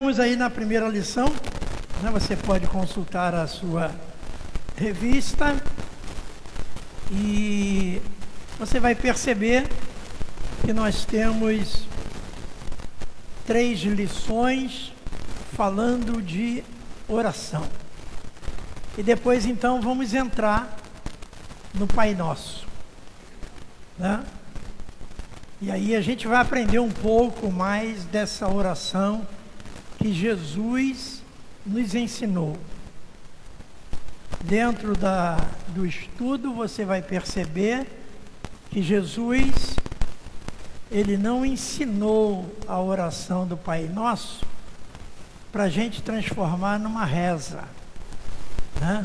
Estamos aí na primeira lição, né? Você pode consultar a sua revista e você vai perceber que nós temos 3 lições falando de oração. E depois então vamos entrar no Pai Nosso, né? E aí a gente vai aprender um pouco mais dessa oração que Jesus nos ensinou. Dentro do estudo você vai perceber que Jesus, ele não ensinou a oração do Pai Nosso para a gente transformar numa reza, né?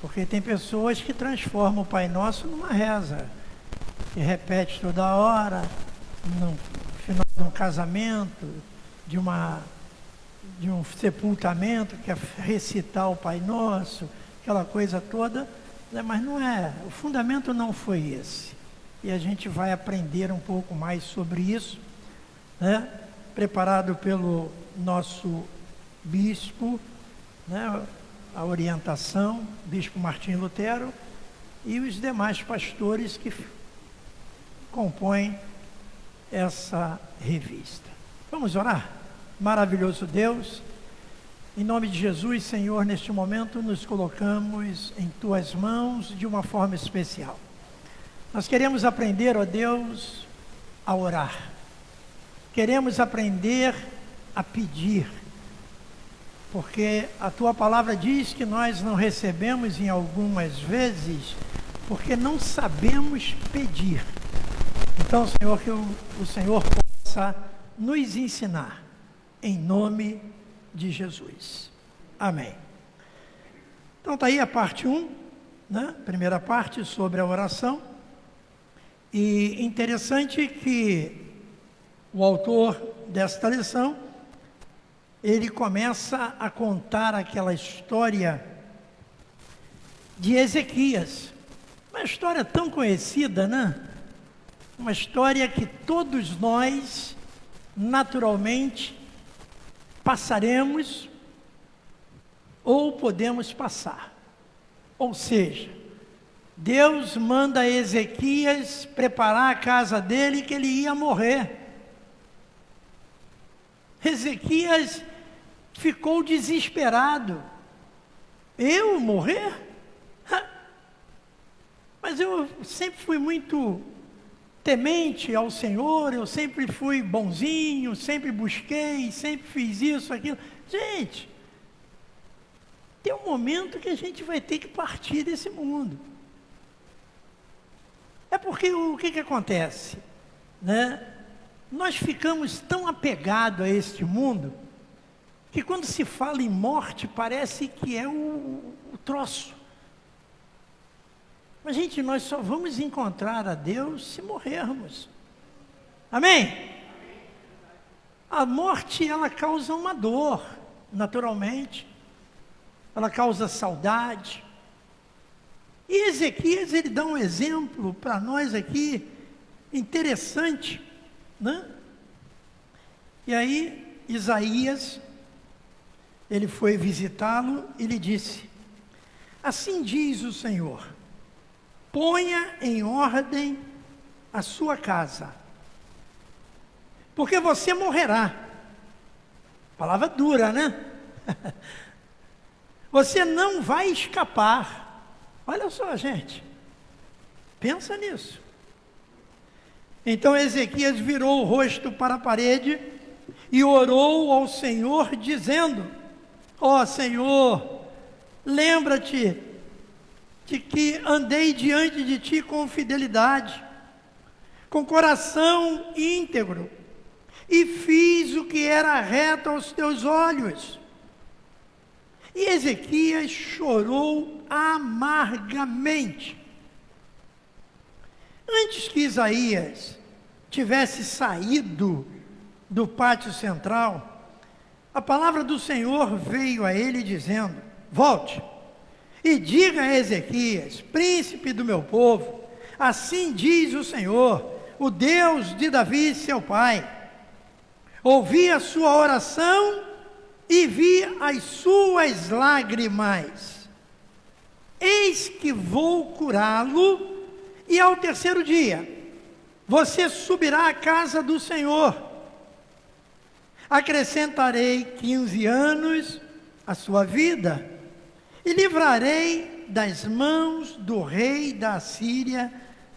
Porque tem pessoas que transformam o Pai Nosso numa reza, que repete toda hora, no final de um casamento, de um sepultamento, que é recitar o Pai Nosso, aquela coisa toda, né? Mas não é, o fundamento não foi esse. E a gente vai aprender um pouco mais sobre isso, né? Preparado pelo nosso bispo, né? A orientação, bispo Martim Lutero, e os demais pastores que compõem essa revista. Vamos orar? Maravilhoso Deus, em nome de Jesus, Senhor, neste momento nos colocamos em Tuas mãos de uma forma especial. Nós queremos aprender, ó Deus, a orar. Queremos aprender a pedir, porque a Tua palavra diz que nós não recebemos em algumas vezes, porque não sabemos pedir. Então, Senhor, que o Senhor possa nos ensinar. Em nome de Jesus. Amém. Então está aí a parte 1, né? Primeira parte sobre a oração. E interessante que o autor desta lição, ele começa a contar aquela história de Ezequias. Uma história tão conhecida, né? Uma história que todos nós, naturalmente, passaremos ou podemos passar. Ou seja, Deus manda Ezequias preparar a casa dele, que ele ia morrer. Ezequias ficou desesperado. Eu morrer? Mas eu sempre fui muito temente ao Senhor, eu sempre fui bonzinho, sempre busquei, sempre fiz isso, aquilo. Gente, tem um momento que a gente vai ter que partir desse mundo. É porque o que acontece, né? Nós ficamos tão apegados a este mundo, que quando se fala em morte, parece que é o troço. Mas, gente, nós só vamos encontrar a Deus se morrermos. Amém? A morte, ela causa uma dor, naturalmente. Ela causa saudade. E Ezequias, ele dá um exemplo para nós aqui, interessante, né? E aí, Isaías, ele foi visitá-lo e lhe disse: assim diz o Senhor, ponha em ordem a sua casa, porque você morrerá. Palavra dura, né? Você não vai escapar. Olha só, gente, pensa nisso. Então Ezequias virou o rosto para a parede e orou ao Senhor, dizendo: ó Senhor, lembra-te de que andei diante de ti com fidelidade, com coração íntegro, e fiz o que era reto aos teus olhos. E Ezequias chorou amargamente. Antes que Isaías tivesse saído do pátio central, a palavra do Senhor veio a ele dizendo: volte e diga a Ezequias, príncipe do meu povo, assim diz o Senhor, o Deus de Davi, seu pai: Ouvi a sua oração e vi as suas lágrimas. Eis que vou curá-lo, e ao terceiro dia você subirá à casa do Senhor. Acrescentarei 15 anos à sua vida, e livrarei das mãos do rei da Assíria,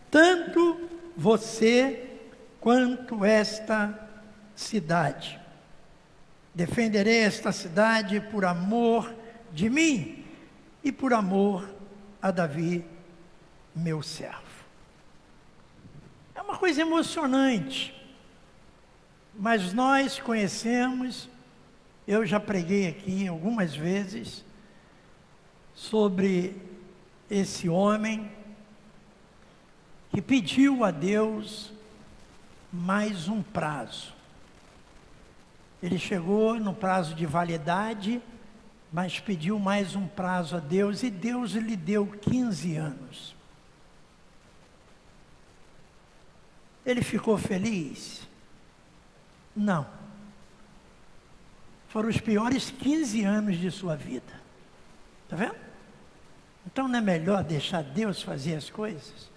tanto você quanto esta cidade. Defenderei esta cidade por amor de mim e por amor a Davi, meu servo. É uma coisa emocionante, mas nós conhecemos, eu já preguei aqui algumas vezes, sobre esse homem que pediu a Deus mais um prazo. Ele chegou no prazo de validade, mas pediu mais um prazo a Deus, e Deus lhe deu 15 anos. Ele ficou feliz? Não. Foram os piores 15 anos de sua vida. Está vendo? Então não é melhor deixar Deus fazer as coisas?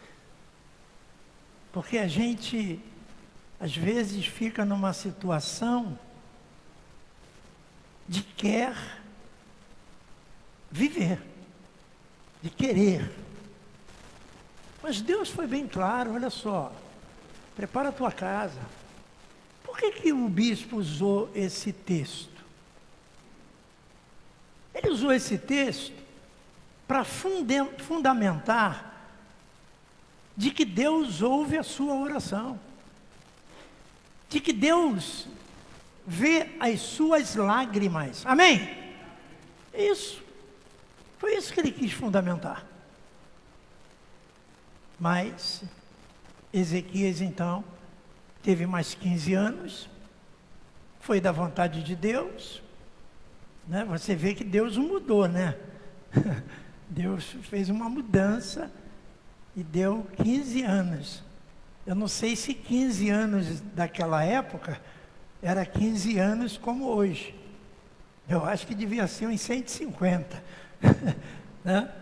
Porque a gente, às vezes, fica numa situação de quer viver, de querer. Mas Deus foi bem claro, olha só, prepara a tua casa. Por que o bispo usou esse texto? Ele usou esse texto para fundamentar de que Deus ouve a sua oração, de que Deus vê as suas lágrimas. Amém? Isso. Foi isso que ele quis fundamentar. Mas Ezequias, então, teve mais 15 anos, foi da vontade de Deus, né? Você vê que Deus o mudou, né? Deus fez uma mudança e deu 15 anos. Eu não sei se 15 anos daquela época era 15 anos como hoje. Eu acho que devia ser uns 150, né?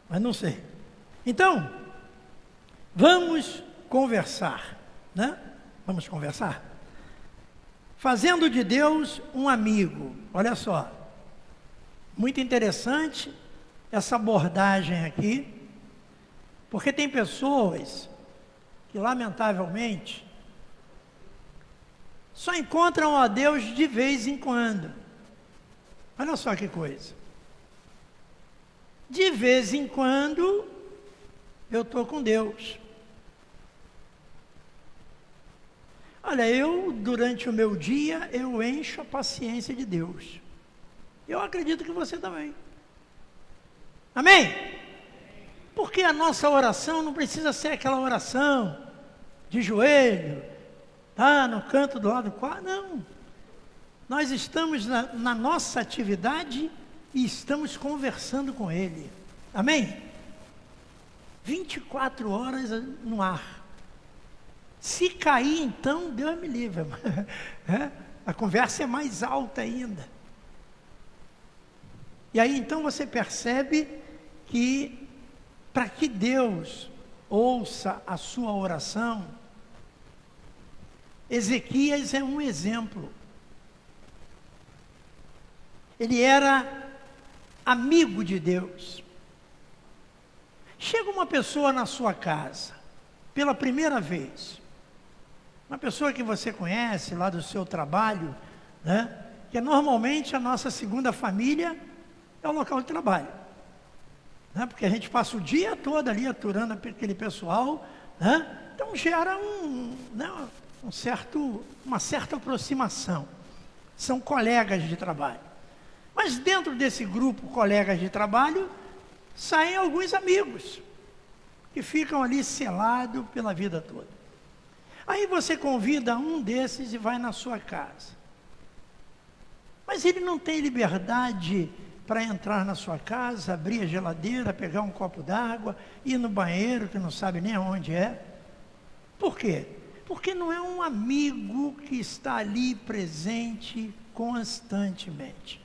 Mas não sei. Então, vamos conversar, né? Vamos conversar? Fazendo de Deus um amigo. Olha só, muito interessante essa abordagem aqui, porque tem pessoas que, lamentavelmente, só encontram a Deus de vez em quando. Olha só que coisa. De vez em quando, eu estou com Deus. Olha, durante o meu dia, eu encho a paciência de Deus. Eu acredito que você também. Amém? Porque a nossa oração não precisa ser aquela oração de joelho, tá no canto do lado do quarto, não. Nós estamos na nossa atividade e estamos conversando com Ele. Amém? 24 horas no ar. Se cair, então, Deus me livre. A conversa é mais alta ainda. E aí, então, você percebe que, para que Deus ouça a sua oração, Ezequias é um exemplo. Ele era amigo de Deus. Chega uma pessoa na sua casa, pela primeira vez, uma pessoa que você conhece lá do seu trabalho, né? Que normalmente a nossa segunda família é o local de trabalho, né? Porque a gente passa o dia todo ali aturando aquele pessoal, né? Então gera uma certa aproximação. São colegas de trabalho. Mas dentro desse grupo, colegas de trabalho, saem alguns amigos, que ficam ali selados pela vida toda. Aí você convida um desses e vai na sua casa. Mas ele não tem liberdade para entrar na sua casa, abrir a geladeira, pegar um copo d'água, ir no banheiro, que não sabe nem aonde é. Por quê? Porque não é um amigo que está ali presente constantemente.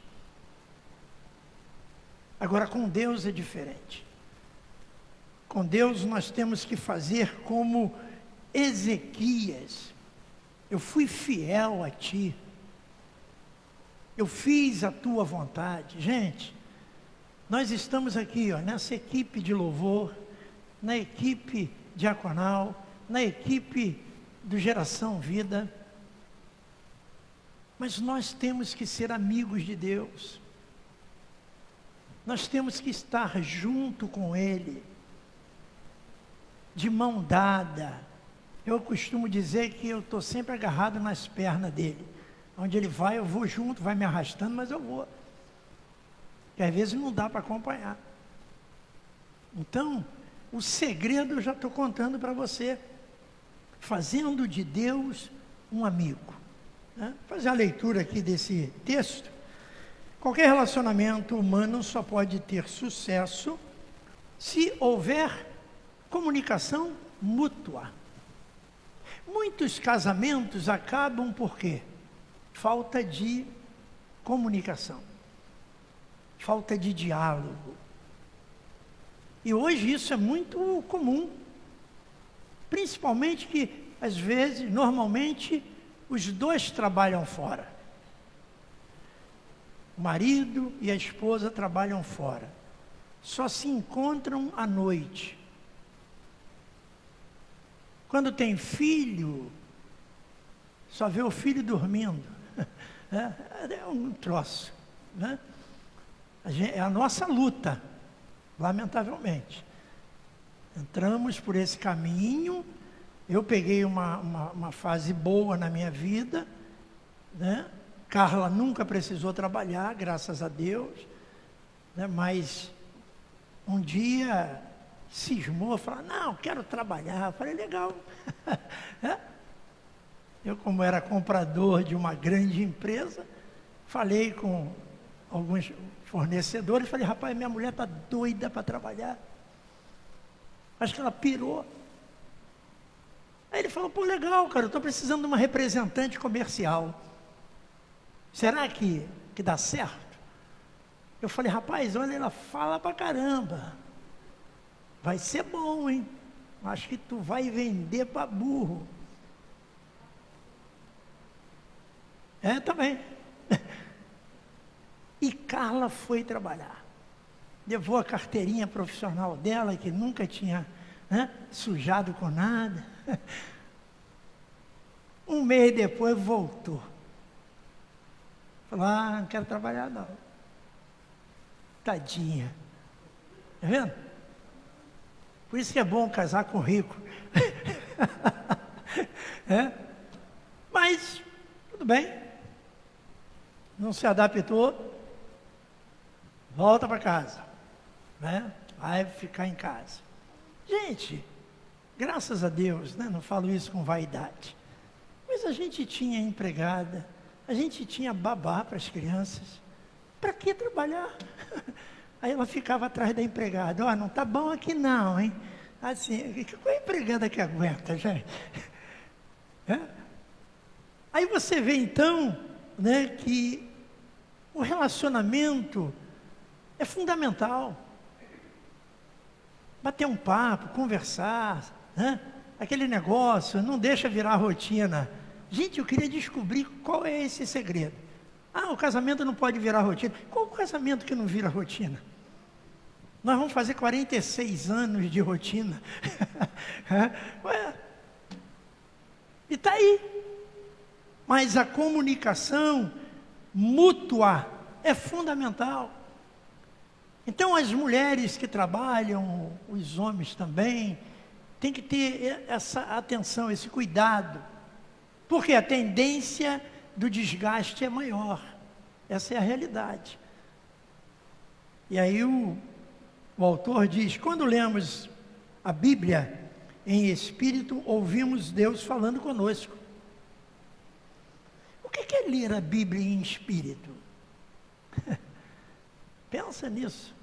Agora, com Deus é diferente. Com Deus nós temos que fazer como Ezequias. Eu fui fiel a ti. Eu fiz a tua vontade. Gente, nós estamos aqui, nessa equipe de louvor, na equipe diaconal, na equipe do Geração Vida. Mas nós temos que ser amigos de Deus. Nós temos que estar junto com Ele, de mão dada. Eu costumo dizer que eu estou sempre agarrado nas pernas dele. Onde ele vai, eu vou junto, vai me arrastando, mas eu vou. Porque às vezes não dá para acompanhar. Então, o segredo eu já estou contando para você. Fazendo de Deus um amigo. Vou fazer a leitura aqui desse texto. Qualquer relacionamento humano só pode ter sucesso se houver comunicação mútua. Muitos casamentos acabam por quê? Falta de comunicação, falta de diálogo. E hoje isso é muito comum, principalmente que, às vezes, normalmente, os dois trabalham fora. O marido e a esposa trabalham fora, só se encontram à noite. Quando tem filho, só vê o filho dormindo. É um troço, né? É a nossa luta, lamentavelmente. Entramos por esse caminho. Eu peguei uma fase boa na minha vida, né? Carla nunca precisou trabalhar, graças a Deus, né? Mas um dia cismou, falou, não, quero trabalhar. Eu falei, legal. Eu, como era comprador de uma grande empresa, falei com alguns fornecedores, falei, rapaz, minha mulher está doida para trabalhar. Acho que ela pirou. Aí ele falou, pô, legal, cara, eu estou precisando de uma representante comercial. Será que dá certo? Eu falei, rapaz, olha, ela fala pra caramba. Vai ser bom, hein? Acho que tu vai vender para burro. Também. E Carla foi trabalhar. Levou a carteirinha profissional dela, que nunca tinha sujado com nada. Um mês depois voltou. Falou, não quero trabalhar não. Tadinha. Tá vendo? Por isso que é bom casar com rico. Mas, tudo bem. Não se adaptou, volta para casa, né? Vai ficar em casa. Gente, graças a Deus, né? Não falo isso com vaidade, mas a gente tinha empregada, a gente tinha babá para as crianças. Para que trabalhar? Aí ela ficava atrás da empregada, não está bom aqui não, hein? Assim, qual é a empregada que aguenta, gente? Aí você vê então, né, que o relacionamento é fundamental. Bater um papo, conversar, né? Aquele negócio, não deixa virar rotina. Gente, eu queria descobrir qual é esse segredo. O casamento não pode virar rotina. Qual o casamento que não vira rotina? Nós vamos fazer 46 anos de rotina. E está aí. Mas a comunicação mútua é fundamental. Então as mulheres que trabalham, os homens também, tem que ter essa atenção, esse cuidado. Porque a tendência do desgaste é maior. Essa é a realidade. E aí o autor diz, quando lemos a Bíblia em espírito, ouvimos Deus falando conosco. O que é ler a Bíblia em espírito? Pensa nisso.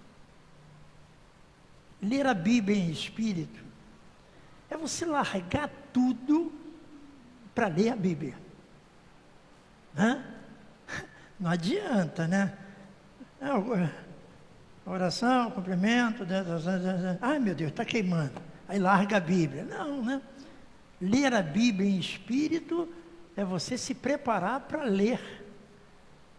Ler a Bíblia em espírito é você largar tudo para ler a Bíblia. Hã? Não adianta, né? Oração, cumprimento, ai meu Deus, está queimando. Aí larga a Bíblia. Não, né? Ler a Bíblia em espírito é você se preparar para ler.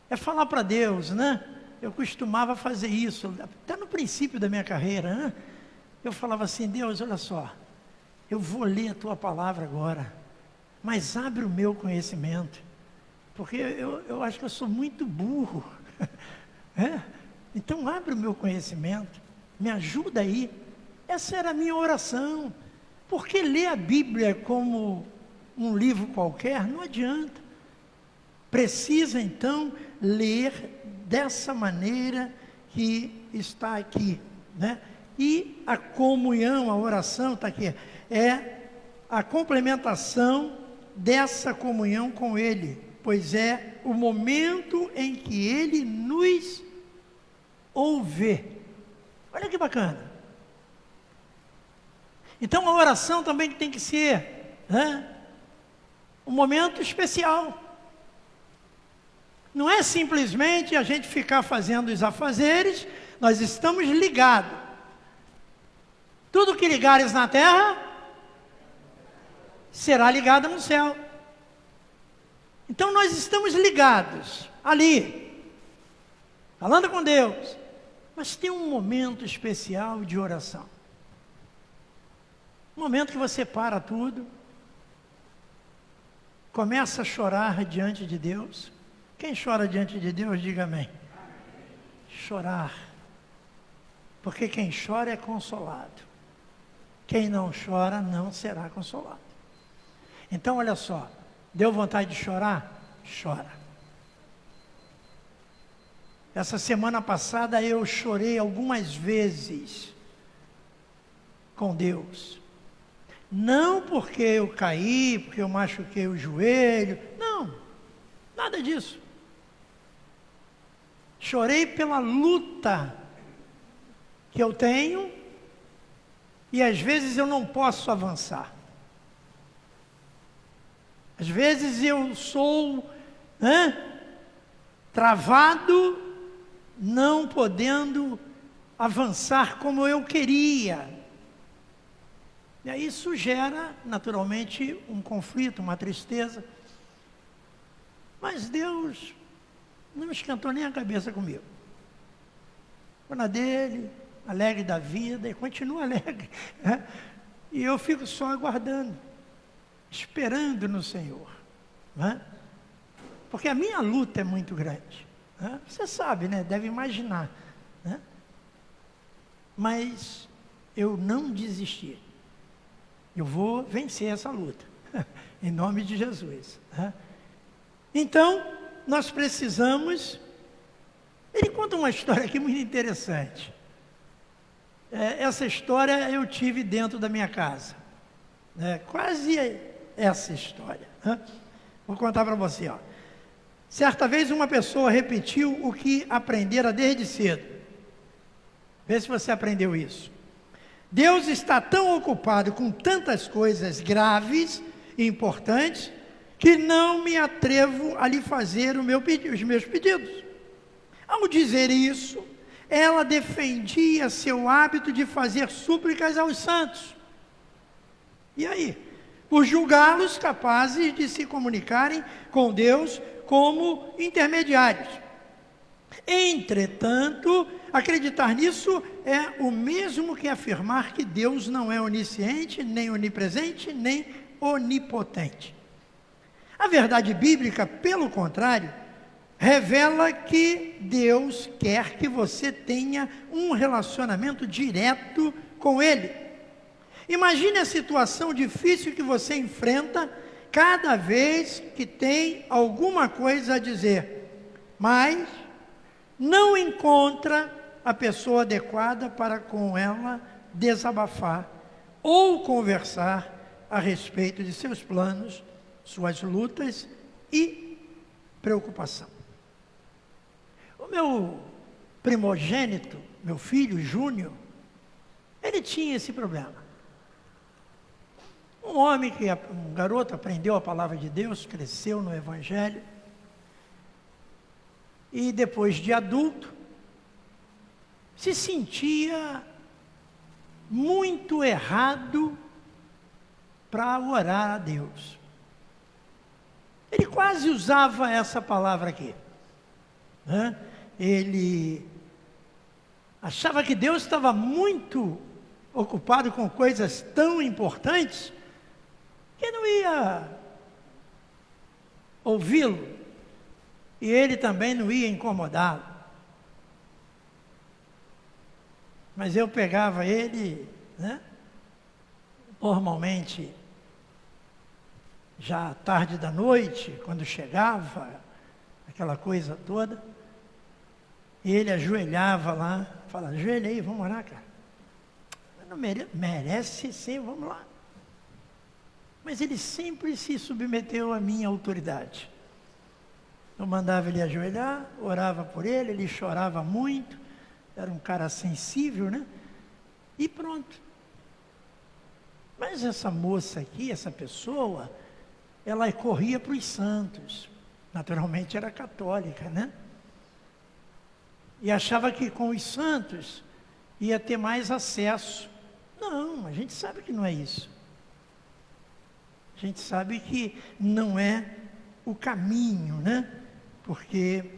É falar para Deus, né? Eu costumava fazer isso, até no princípio da minha carreira, né? Eu falava assim, Deus, olha só, eu vou ler a Tua palavra agora, mas abre o meu conhecimento, porque eu acho que eu sou muito burro. Então abre o meu conhecimento, me ajuda aí. Essa era a minha oração, porque ler a Bíblia como um livro qualquer não adianta. Precisa então ler dessa maneira que está aqui, né? E a comunhão, a oração está aqui, é a complementação dessa comunhão com Ele, pois é o momento em que Ele nos ouve. Olha que bacana. Então a oração também tem que ser, né, um momento especial. Não é simplesmente a gente ficar fazendo os afazeres, nós estamos ligados. Tudo que ligares na terra, será ligado no céu. Então nós estamos ligados, ali, falando com Deus, mas tem um momento especial de oração. Um momento que você para tudo, começa a chorar diante de Deus. Quem chora diante de Deus, diga amém. Chorar. Porque quem chora é consolado. Quem não chora não será consolado. Então, olha só. Deu vontade de chorar? Chora. Essa semana passada eu chorei algumas vezes com Deus. Não porque eu caí, porque eu machuquei o joelho. Não, nada disso. Chorei pela luta que eu tenho e às vezes eu não posso avançar. Às vezes eu sou travado, não podendo avançar como eu queria. E aí isso gera, naturalmente, um conflito, uma tristeza. Mas Deus não esquentou nem a cabeça comigo. Estou na dele, alegre da vida, e continua alegre. Né? E eu fico só aguardando, esperando no Senhor. Né? Porque a minha luta é muito grande. Né? Você sabe, né? Deve imaginar. Né? Mas eu não desisti. Eu vou vencer essa luta. Em nome de Jesus. Né? Então, nós precisamos... Ele conta uma história aqui muito interessante. Essa história eu tive dentro da minha casa. Quase essa história. Né? Vou contar para você. Ó. Certa vez uma pessoa repetiu o que aprendera desde cedo. Vê se você aprendeu isso. Deus está tão ocupado com tantas coisas graves e importantes que não me atrevo a lhe fazer os meus pedidos. Ao dizer isso, ela defendia seu hábito de fazer súplicas aos santos. E aí? Por julgá-los capazes de se comunicarem com Deus como intermediários. Entretanto, acreditar nisso é o mesmo que afirmar que Deus não é onisciente, nem onipresente, nem onipotente. A verdade bíblica, pelo contrário, revela que Deus quer que você tenha um relacionamento direto com Ele. Imagine a situação difícil que você enfrenta cada vez que tem alguma coisa a dizer, mas não encontra a pessoa adequada para com ela desabafar ou conversar a respeito de seus planos, suas lutas e preocupação. O meu primogênito, meu filho Júnior, ele tinha esse problema. Um garoto aprendeu a palavra de Deus, cresceu no Evangelho, e depois de adulto, se sentia muito errado para orar a Deus. Ele quase usava essa palavra aqui, né? Ele achava que Deus estava muito ocupado com coisas tão importantes que não ia ouvi-lo, e ele também não ia incomodá-lo. Mas eu pegava ele, né? Normalmente, já à tarde da noite, quando chegava, aquela coisa toda, e ele ajoelhava lá, falava, ajoelha aí, vamos orar, cara. Não merece sim, vamos lá. Mas ele sempre se submeteu à minha autoridade. Eu mandava ele ajoelhar, orava por ele, ele chorava muito, era um cara sensível, né? E pronto. Mas essa moça aqui, essa pessoa, ela corria para os santos. Naturalmente era católica, né? E achava que com os santos ia ter mais acesso. Não, a gente sabe que não é isso. A gente sabe que não é o caminho, né? Porque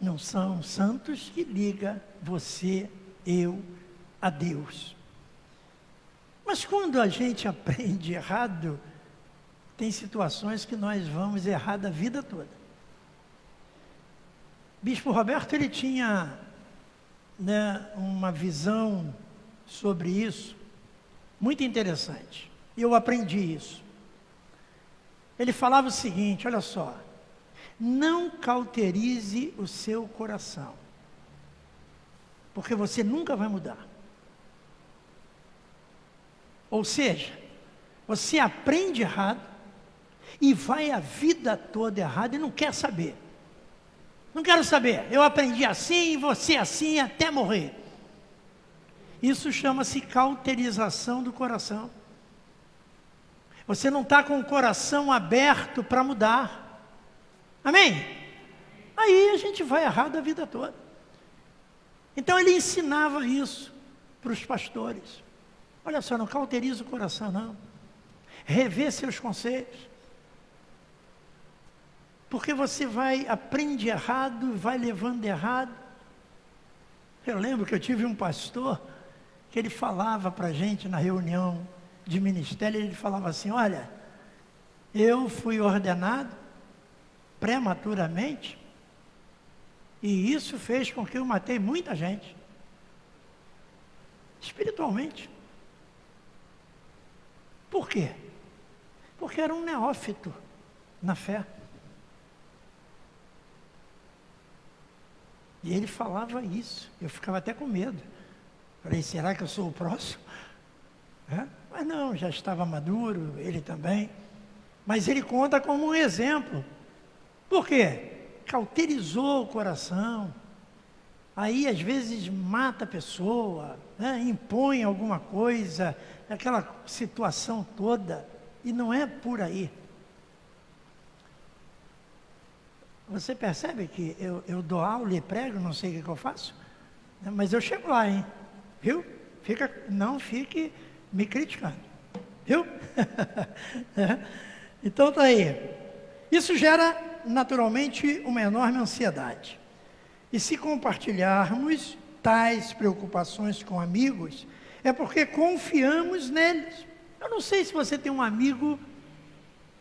não são santos que ligam você, eu, a Deus. Mas quando a gente aprende errado, tem situações que nós vamos errar da vida toda. Bispo Roberto, ele tinha, né, uma visão sobre isso, muito interessante. E eu aprendi isso. Ele falava o seguinte, olha só, não cauterize o seu coração, porque você nunca vai mudar. Ou seja, você aprende errado e vai a vida toda errada e não quer saber. Não quero saber, eu aprendi assim, você assim, até morrer. Isso chama-se cauterização do coração. Você não está com o coração aberto para mudar. Amém? Aí a gente vai errado a vida toda. Então ele ensinava isso para os pastores. Olha só, não cauteriza o coração não. Revê seus conceitos. Porque você aprende errado, vai levando errado. Eu lembro que eu tive um pastor que ele falava para a gente na reunião de ministério, ele falava assim, olha, eu fui ordenado prematuramente e isso fez com que eu matei muita gente, espiritualmente. Por quê? Porque era um neófito na fé. E ele falava isso, eu ficava até com medo. Falei, será que eu sou o próximo? Mas não, já estava maduro, ele também. Mas ele conta como um exemplo. Por quê? Cauterizou o coração. Aí, às vezes, mata a pessoa, né? Impõe alguma coisa, aquela situação toda. E não é por aí. Você percebe que eu dou aula e prego, não sei o que eu faço? Mas eu chego lá, hein? Viu? Não fique me criticando. Viu? Então tá aí. Isso gera naturalmente uma enorme ansiedade. E se compartilharmos tais preocupações com amigos, é porque confiamos neles. Eu não sei se você tem um amigo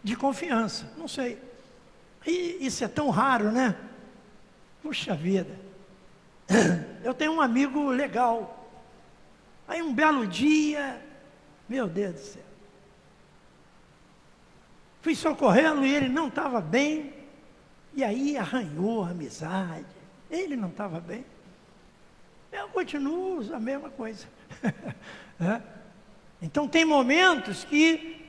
de confiança, não sei. E isso é tão raro, né? Puxa vida. Eu tenho um amigo legal. Aí um belo dia, meu Deus do céu. Fui socorrê-lo e ele não estava bem. E aí arranhou a amizade. Ele não estava bem. Eu continuo a mesma coisa. Então tem momentos que,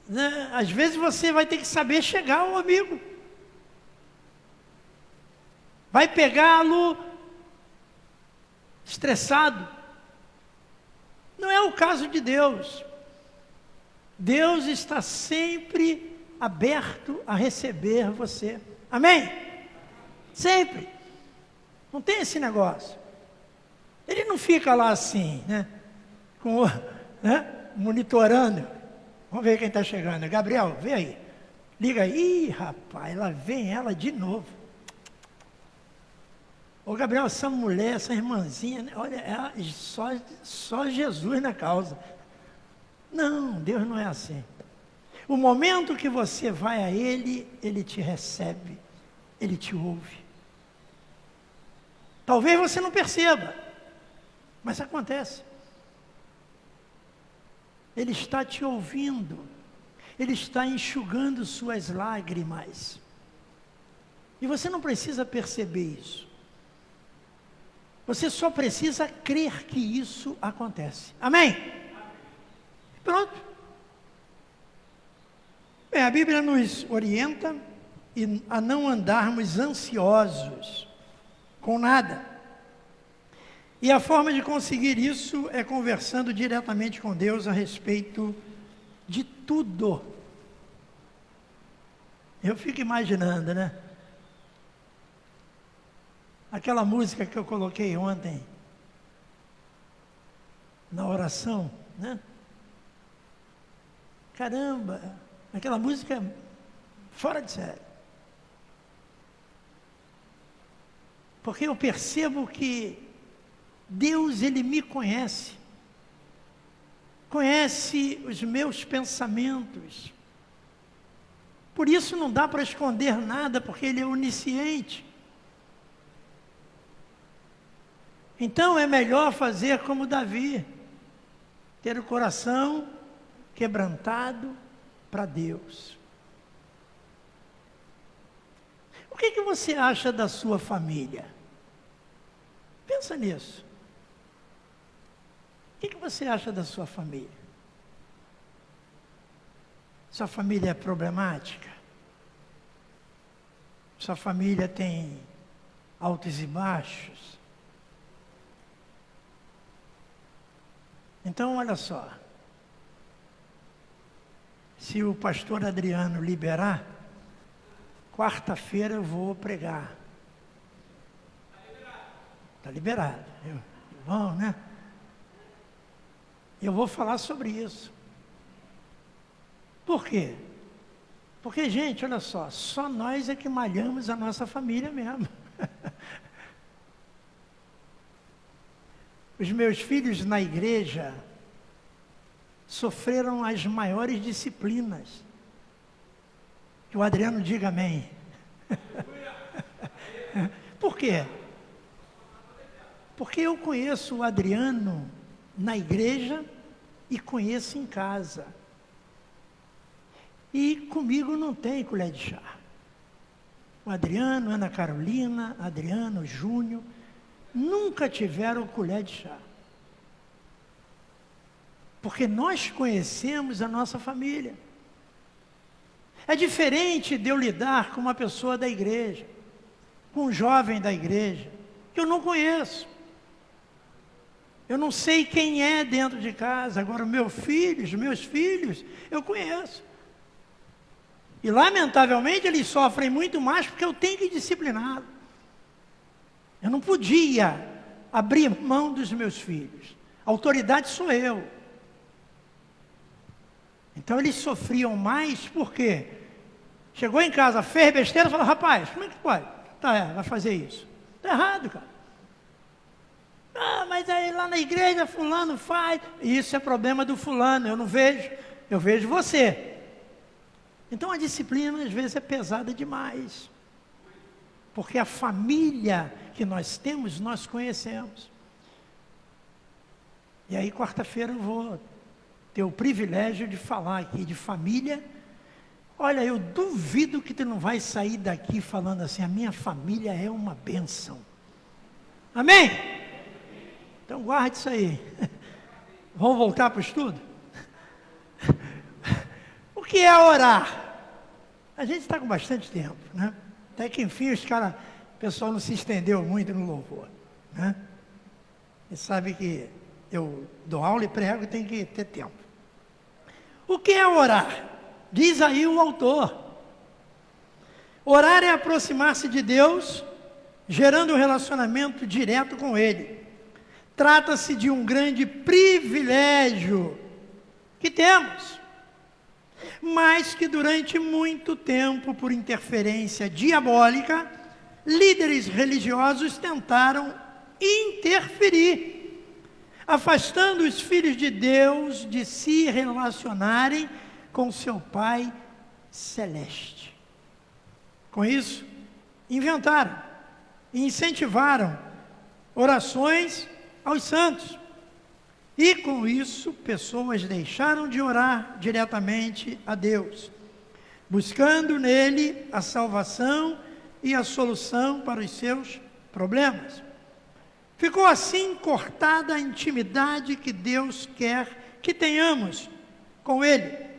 né, às vezes você vai ter que saber chegar ao amigo. Vai pegá-lo estressado. Não é o caso de Deus. Deus está sempre aberto a receber você. Amém? Sempre. Não tem esse negócio. Ele não fica lá assim, né? Monitorando. Vamos ver quem está chegando. Gabriel, vem aí. Liga aí. Ih, rapaz, lá vem ela de novo. Ô Gabriel, essa mulher, essa irmãzinha, né? Olha, só Jesus na causa. Não, Deus não é assim. O momento que você vai a Ele, Ele te recebe, Ele te ouve. Talvez você não perceba, mas acontece. Ele está te ouvindo, Ele está enxugando suas lágrimas. E você não precisa perceber isso. Você só precisa crer que isso acontece. Amém? Pronto. Bem, a Bíblia nos orienta a não andarmos ansiosos com nada. E a forma de conseguir isso é conversando diretamente com Deus a respeito de tudo. Eu fico imaginando, né? Aquela música que eu coloquei ontem na oração, né? Caramba, aquela música fora de série. Porque eu percebo que Deus, Ele me conhece. Conhece os meus pensamentos. Por isso não dá para esconder nada, porque Ele é onisciente. Então é melhor fazer como Davi, ter o coração quebrantado para Deus. O que você acha da sua família? Pensa nisso. O que você acha da sua família? Sua família é problemática? Sua família tem altos e baixos? Então, olha só. Se o pastor Adriano liberar, quarta-feira eu vou pregar. Está liberado. Bom, né? Eu vou falar sobre isso. Por quê? Porque, gente, olha só nós é que malhamos a nossa família mesmo. Os meus filhos na igreja sofreram as maiores disciplinas. Que o Adriano diga amém. Por quê? Porque eu conheço o Adriano na igreja e conheço em casa. E comigo não tem colher de chá. O Adriano, Ana Carolina, Adriano, Júnior, nunca tiveram colher de chá. Porque nós conhecemos a nossa família. É diferente de eu lidar com uma pessoa da igreja, com um jovem da igreja, que eu não conheço. Eu não sei quem é dentro de casa. Agora, meus filhos, eu conheço. E, lamentavelmente, eles sofrem muito mais porque eu tenho que discipliná-los. Eu não podia abrir mão dos meus filhos. A autoridade sou eu. Então, eles sofriam mais porque chegou em casa, fez besteira e falou, rapaz, como é que pode? Vai fazer isso. Está errado, cara. Ah, mas aí lá na igreja fulano faz. Isso é problema do fulano, eu não vejo. Eu vejo você. Então a disciplina às vezes é pesada demais. Porque a família que nós temos, nós conhecemos. E aí quarta-feira eu vou ter o privilégio de falar aqui de família. Olha, eu duvido que tu não vai sair daqui falando assim, a minha família é uma bênção. Amém? Então guarde isso aí. Vamos voltar para o estudo? O que é orar? A gente está com bastante tempo, né? Até que enfim o pessoal não se estendeu muito no louvor, né? E sabe que eu dou aula e prego e tem que ter tempo. O que é orar? Diz aí o autor. Orar é aproximar-se de Deus, gerando um relacionamento direto com Ele. Trata-se de um grande privilégio que temos, mas que durante muito tempo, por interferência diabólica, líderes religiosos tentaram interferir, afastando os filhos de Deus de se relacionarem com seu Pai Celeste. Com isso, inventaram e incentivaram orações aos santos. E com isso, pessoas deixaram de orar diretamente a Deus, buscando nele a salvação e a solução para os seus problemas. Ficou assim cortada a intimidade que Deus quer que tenhamos com Ele.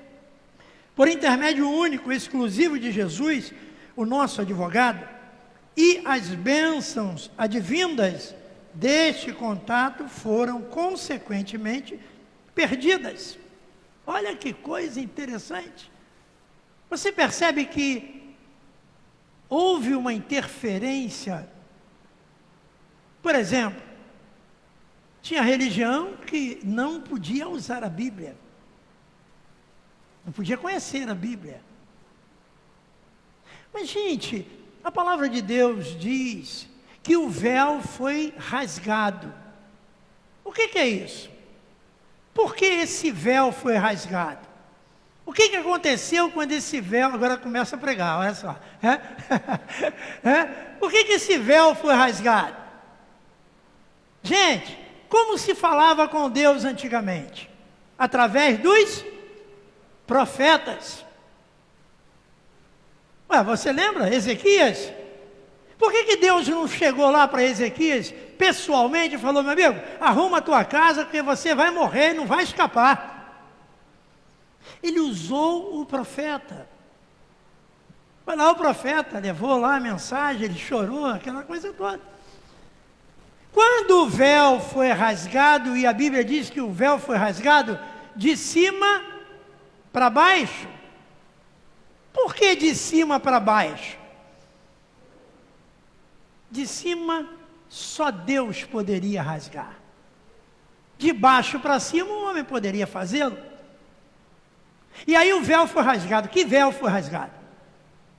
Por intermédio único, exclusivo de Jesus, o nosso advogado, e as bênçãos advindas deste contato foram, consequentemente, perdidas. Olha que coisa interessante. Você percebe que houve uma interferência. Por exemplo, tinha religião que não podia usar a Bíblia. Não podia conhecer a Bíblia. Mas, gente, a palavra de Deus diz que o véu foi rasgado. O que é isso? Por que esse véu foi rasgado? O que aconteceu quando esse véu... Agora começa a pregar, olha só. Por que esse véu foi rasgado? Gente, como se falava com Deus antigamente? Através dos profetas. Ué, você lembra? Ezequias? Por que Deus não chegou lá para Ezequias pessoalmente e falou: meu amigo, arruma a tua casa porque você vai morrer e não vai escapar? Ele usou o profeta. Foi lá o profeta, levou lá a mensagem, ele chorou, aquela coisa toda. Quando o véu foi rasgado, e a Bíblia diz que o véu foi rasgado de cima para baixo. Por que de cima para baixo? De cima, só Deus poderia rasgar. De baixo para cima, o homem poderia fazê-lo. E aí o véu foi rasgado. Que véu foi rasgado?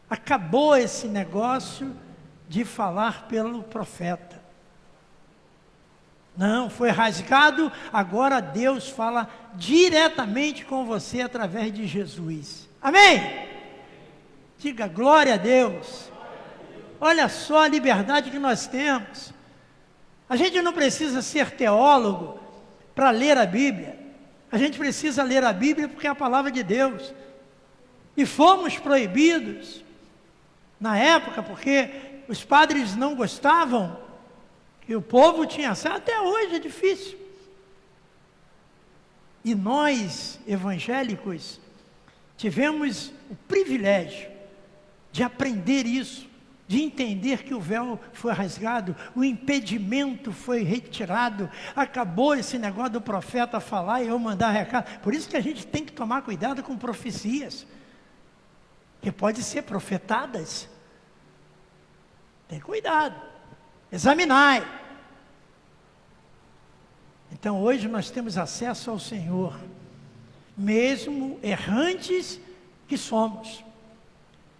Acabou esse negócio de falar pelo profeta. Não, foi rasgado, agora Deus fala diretamente com você através de Jesus. Amém? Diga glória a Deus. Olha só a liberdade que nós temos. A gente não precisa ser teólogo para ler a Bíblia. A gente precisa ler a Bíblia porque é a palavra de Deus. E fomos proibidos na época porque os padres não gostavam que o povo tinha acesso. Até hoje é difícil. E nós, evangélicos, tivemos o privilégio de aprender isso, de entender que o véu foi rasgado, o impedimento foi retirado, acabou esse negócio do profeta falar e eu mandar recado. Por isso que a gente tem que tomar cuidado com profecias, que podem ser profetadas. Tem cuidado, examinai. Então hoje nós temos acesso ao Senhor, mesmo errantes que somos.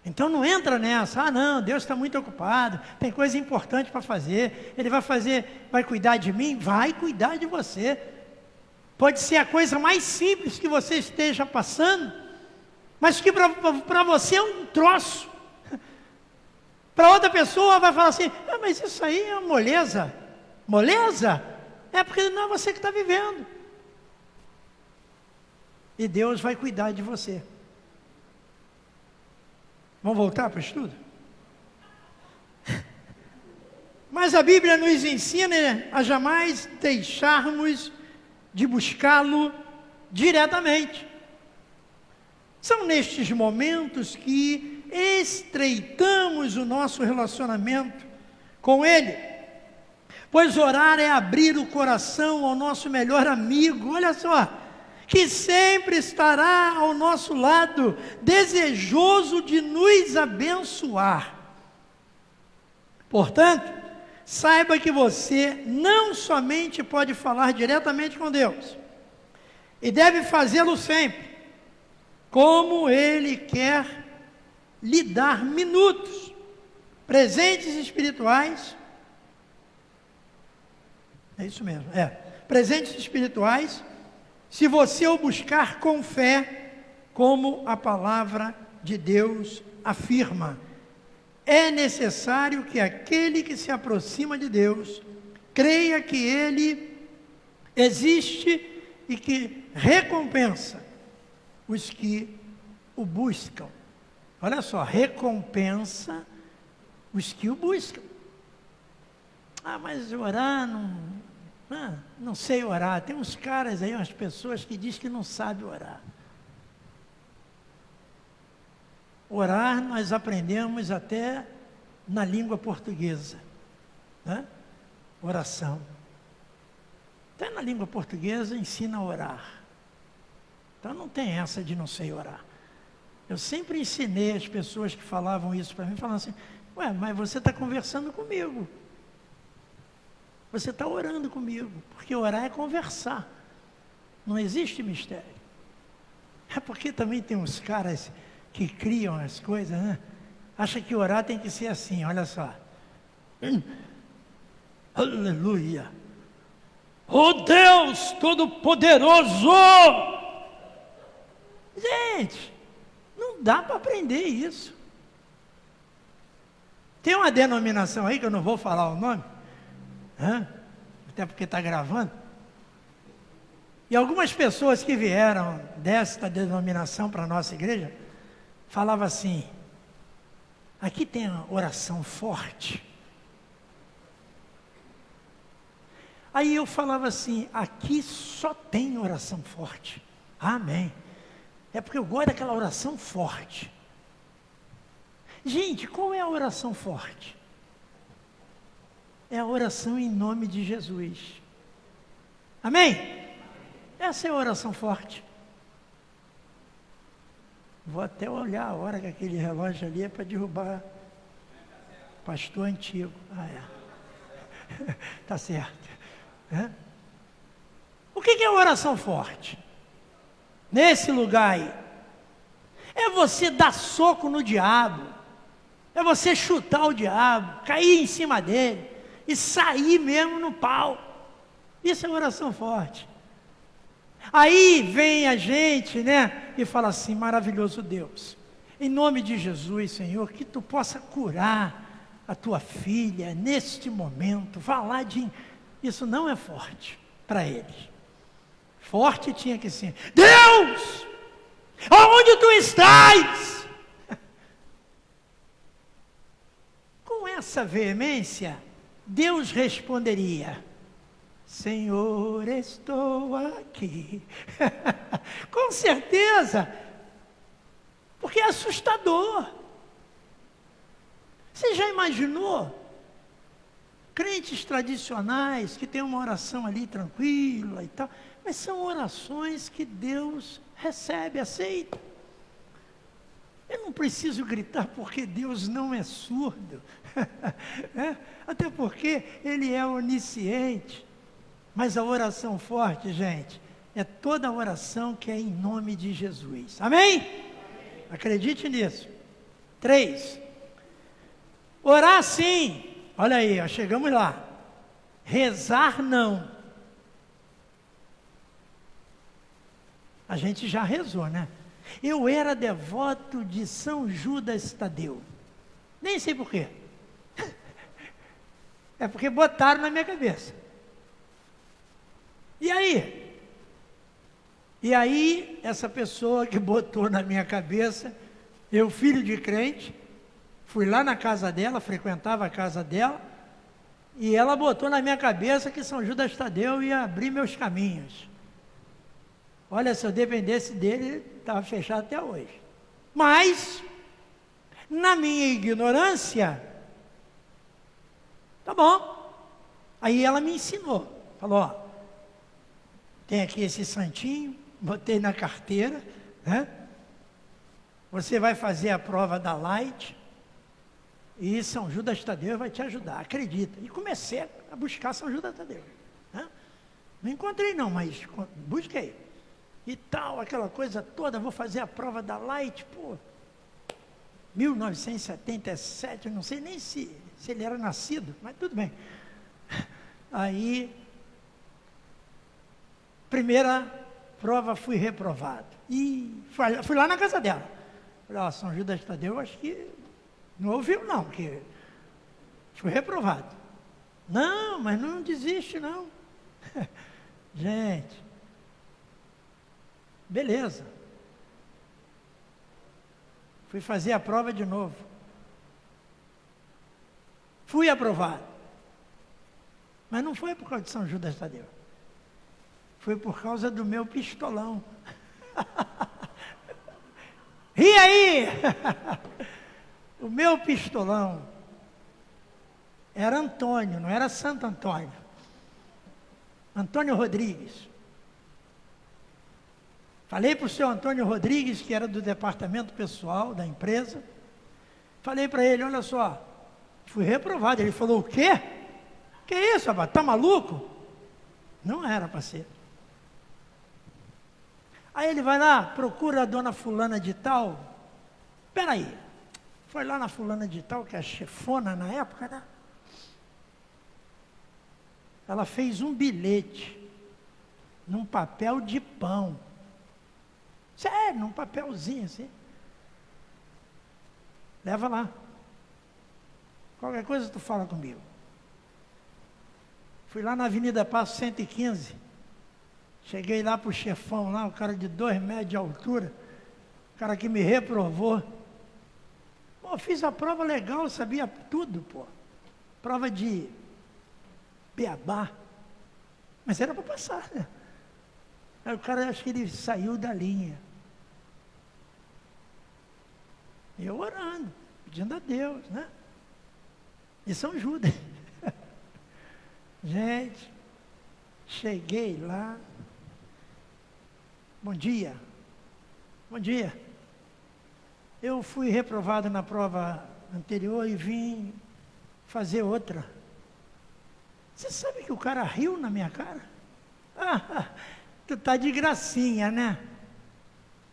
Então não entra nessa, não, Deus está muito ocupado, tem coisa importante para fazer, Ele vai cuidar de mim? Vai cuidar de você. Pode ser a coisa mais simples que você esteja passando, mas que para você é um troço. Para outra pessoa vai falar assim: mas isso aí é uma moleza. Moleza? É porque não é você que está vivendo. E Deus vai cuidar de você. Vamos voltar para o estudo? Mas a Bíblia nos ensina a jamais deixarmos de buscá-lo diretamente. São nestes momentos que estreitamos o nosso relacionamento com Ele. Pois orar é abrir o coração ao nosso melhor amigo. Olha só, que sempre estará ao nosso lado, desejoso de nos abençoar. Portanto, saiba que você não somente pode falar diretamente com Deus, e deve fazê-lo sempre, como Ele quer lhe dar minutos, presentes espirituais, é isso mesmo, presentes espirituais, se você o buscar com fé, como a palavra de Deus afirma. É necessário que aquele que se aproxima de Deus, creia que Ele existe e que recompensa os que o buscam. Olha só, recompensa os que o buscam. Mas orar não sei orar. Tem uns caras aí, umas pessoas que dizem que não sabem orar. Orar nós aprendemos até na língua portuguesa, né? Oração. Até na língua portuguesa ensina a orar. Então não tem essa de não sei orar. Eu sempre ensinei as pessoas que falavam isso para mim, falando assim, mas você está conversando comigo. Você está orando comigo, porque orar é conversar. Não existe mistério. É porque também tem uns caras que criam as coisas, né? Acha que orar tem que ser assim, olha só. Aleluia. Oh Deus Todo-Poderoso! Gente, não dá para aprender isso. Tem uma denominação aí, que eu não vou falar o nome, até porque está gravando. E algumas pessoas que vieram desta denominação para a nossa igreja, falavam assim, aqui tem uma oração forte. Aí eu falava assim, aqui só tem oração forte. Amém. É porque eu gosto daquela oração forte. Gente, qual é a oração forte? É a oração em nome de Jesus. Amém? Essa é a oração forte. Vou até olhar a hora que aquele relógio ali é para derrubar pastor antigo. Tá certo. O que é a oração forte? Nesse lugar aí, é você dar soco no diabo, é você chutar o diabo, cair em cima dele e sair mesmo no pau. Isso é oração forte. Aí vem a gente, e fala assim, maravilhoso Deus, em nome de Jesus, Senhor, que Tu possa curar a Tua filha neste momento, falar de... Isso não é forte para eles. Forte tinha que ser, Deus, aonde Tu estás? Com essa veemência, Deus responderia, Senhor, estou aqui. Com certeza, porque é assustador. Você já imaginou? Crentes tradicionais que tem uma oração ali tranquila e tal, mas são orações que Deus recebe, aceita. Eu não preciso gritar porque Deus não é surdo, até porque Ele é onisciente. Mas a oração forte, gente, é toda a oração que é em nome de Jesus. Amém? Amém. Acredite nisso. 3. Orar sim. Olha aí, chegamos lá. Rezar não. A gente já rezou, né? Eu era devoto de São Judas Tadeu. Nem sei por quê. É porque botaram na minha cabeça. E aí? E aí, essa pessoa que botou na minha cabeça, eu, filho de crente, fui lá na casa dela, frequentava a casa dela, e ela botou na minha cabeça que São Judas Tadeu ia abrir meus caminhos. Olha, se eu dependesse dele, estava fechado até hoje. Mas, na minha ignorância, tá bom. Aí ela me ensinou, falou, tem aqui esse santinho, botei na carteira, né? Você vai fazer a prova da Light e São Judas Tadeu vai te ajudar, acredita. E comecei a buscar São Judas Tadeu, né? Não encontrei não, mas busquei. E tal, aquela coisa toda, vou fazer a prova da Light, pô. 1977, eu não sei nem se ele era nascido, mas tudo bem. Aí, primeira prova, fui reprovado. E fui lá na casa dela. Falei, ó, São Judas Tadeu, acho que não ouviu não, porque fui reprovado. Não, mas não desiste não. Gente, beleza. Fui fazer a prova de novo. Fui aprovado. Mas não foi por causa de São Judas Tadeu. Foi por causa do meu pistolão. E aí? O meu pistolão era Antônio, não era Santo Antônio. Antônio Rodrigues. Falei para o seu Antônio Rodrigues, que era do departamento pessoal da empresa. Falei para ele, olha só, fui reprovado. Ele falou, o quê? Que isso, rapaz? Tá maluco? Não era para ser. Aí ele vai lá, procura a dona fulana de tal. Espera aí. Foi lá na fulana de tal, que é a chefona na época, né? Ela fez um bilhete num papel de pão. Sério, num papelzinho assim. Leva lá. Qualquer coisa tu fala comigo. Fui lá na Avenida Passo 115. Cheguei lá pro chefão lá, um cara de 2 metros de altura. O cara que me reprovou. Pô, fiz a prova legal, sabia tudo, pô. Prova de beabá. Mas era para passar, né? Aí o cara, acho que ele saiu da linha. Eu orando, pedindo a Deus, né? E São Judas. Gente, cheguei lá. Bom dia. Bom dia. Eu fui reprovado na prova anterior e vim fazer outra. Você sabe que o cara riu na minha cara? Ah, tu tá de gracinha, né?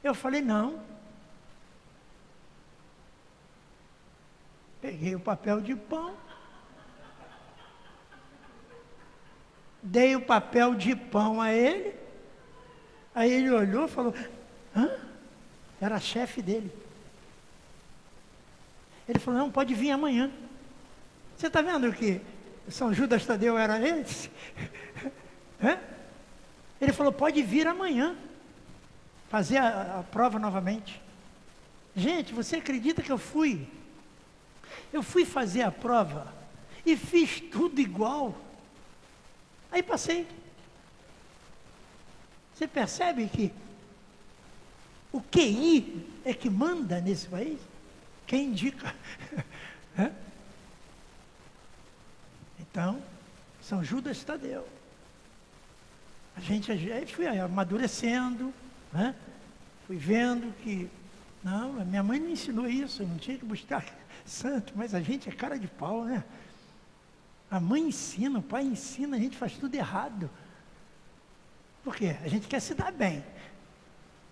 Eu falei, não. Peguei o papel de pão. Dei o papel de pão a ele. Aí ele olhou e falou, hã? Era chefe dele. Ele falou, não, pode vir amanhã. Você está vendo que São Judas Tadeu era esse? Ele falou, pode vir amanhã. Fazer a prova novamente. Gente, você acredita que eu fui fazer a prova e fiz tudo igual. Aí passei. Você percebe que o QI é que manda nesse país? Quem indica? Então, São Judas Tadeu. Aí fui amadurecendo, né? Fui vendo que, não, a minha mãe não ensinou isso, eu não tinha que buscar santo, mas a gente é cara de pau, né? A mãe ensina, o pai ensina, a gente faz tudo errado. Por quê? A gente quer se dar bem,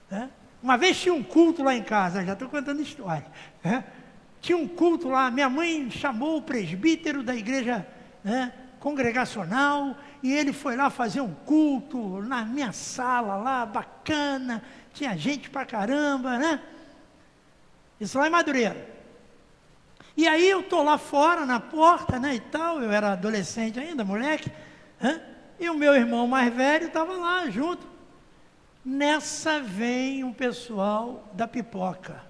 né? Uma vez tinha um culto lá em casa, já estou contando história, né? Tinha um culto lá, minha mãe chamou o presbítero da igreja, né, congregacional, e ele foi lá fazer um culto na minha sala lá, bacana, tinha gente pra caramba, né? Isso lá em Madureira. E aí eu estou lá fora, na porta, né, e tal, eu era adolescente ainda, moleque, né? E o meu irmão mais velho estava lá junto. Nessa vem um pessoal da pipoca.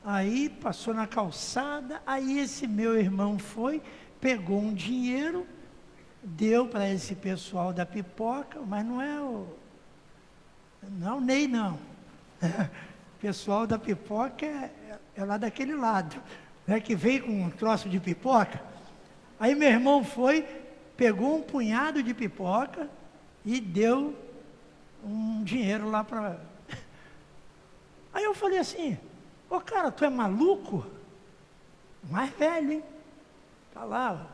Aí passou na calçada, aí esse meu irmão foi, pegou um dinheiro, deu para esse pessoal da pipoca, mas não é o Ney não. O pessoal da pipoca é lá daquele lado, né, que veio com um troço de pipoca. Aí meu irmão foi, pegou um punhado de pipoca, e deu um dinheiro lá para... Aí eu falei assim, ô cara, tu é maluco? Mais velho, hein? Tá lá,